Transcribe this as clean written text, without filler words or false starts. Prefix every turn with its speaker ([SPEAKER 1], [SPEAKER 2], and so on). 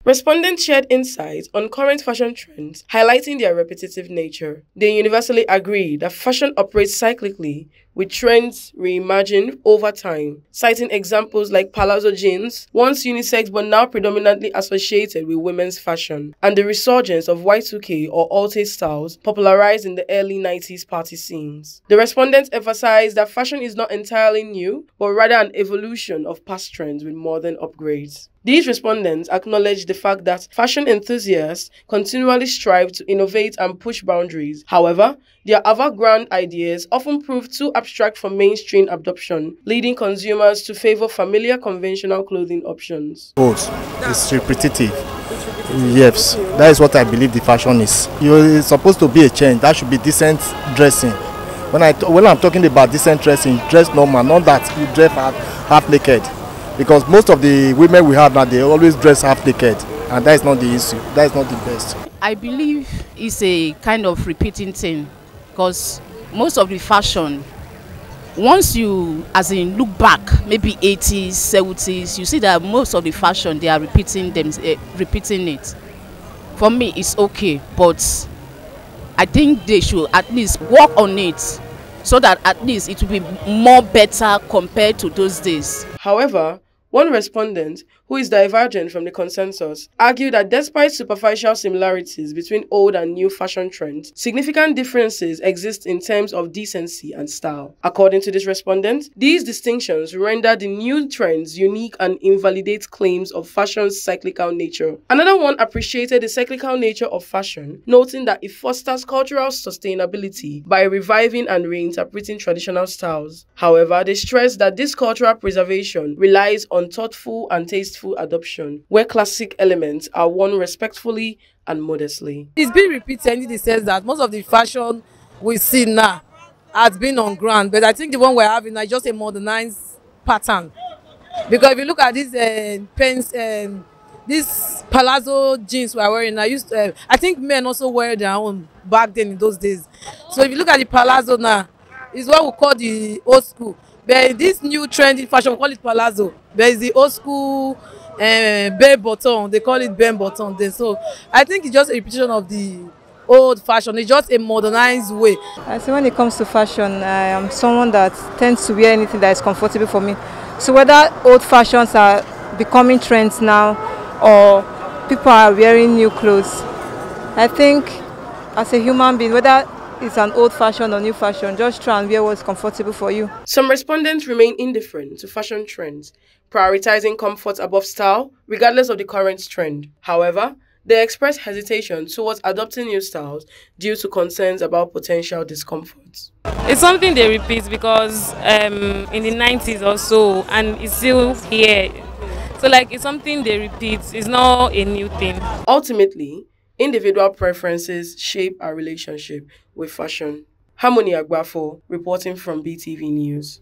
[SPEAKER 1] Respondents shared insights on current fashion trends, highlighting their repetitive nature. They universally agree that fashion operates cyclically, with trends reimagined over time, citing examples like palazzo jeans, once unisex but now predominantly associated with women's fashion, and the resurgence of Y2K or Alte styles popularized in the early 90s party scenes. The respondents emphasized that fashion is not entirely new, but rather an evolution of past trends with modern upgrades. These respondents acknowledged the fact that fashion enthusiasts continually strive to innovate and push boundaries. However, their avant-garde ideas often prove too abstract for mainstream adoption, leading consumers to favor familiar conventional clothing options.
[SPEAKER 2] It's repetitive. Yes, that is what I believe the fashion is. It's supposed to be a change. That should be decent dressing. When I'm talking about decent dressing, dress normal, not that you dress half naked. Because most of the women we have now, they always dress half naked, and that is not the issue. That is not the best.
[SPEAKER 3] I believe it's a kind of repeating thing, because most of the fashion, once you look back, maybe 80s, 70s, you see that most of the fashion they are repeating it. For me, it's okay, but I think they should at least work on it, so that at least it will be more better compared to those days.
[SPEAKER 1] However, one respondent, who is divergent from the consensus, argued that despite superficial similarities between old and new fashion trends, significant differences exist in terms of decency and style. According to this respondent, these distinctions render the new trends unique and invalidate claims of fashion's cyclical nature. Another one appreciated the cyclical nature of fashion, noting that it fosters cultural sustainability by reviving and reinterpreting traditional styles. However, they stressed that this cultural preservation relies on thoughtful and tasteful adoption, where classic elements are worn respectfully and modestly.
[SPEAKER 4] It's been repeated in the sense that most of the fashion we see now has been on ground, but I think the one we're having is just a modernized pattern. Because if you look at these pants, these palazzo jeans we're wearing, I think men also wear their own back then in those days. So if you look at the palazzo now, it's what we call the old school. But this new trendy fashion, we call it palazzo. There is the old school bare bottom, they call it bend bottom then. So I think it's just a repetition of the old fashion. It's just a modernized way.
[SPEAKER 5] I say when it comes to fashion, I am someone that tends to wear anything that is comfortable for me. So whether old fashions are becoming trends now or people are wearing new clothes, I think as a human being, whether it's an old fashion or new fashion, just try and wear what's comfortable for you.
[SPEAKER 1] Some respondents remain indifferent to fashion trends, prioritizing comfort above style, regardless of the current trend. However, they express hesitation towards adopting new styles due to concerns about potential discomfort.
[SPEAKER 6] It's something they repeat because in the 90s or so, and it's still here. So it's something they repeat. It's not a new thing.
[SPEAKER 1] Ultimately, individual preferences shape our relationship with fashion. Harmony Agbafo, reporting from BTV News.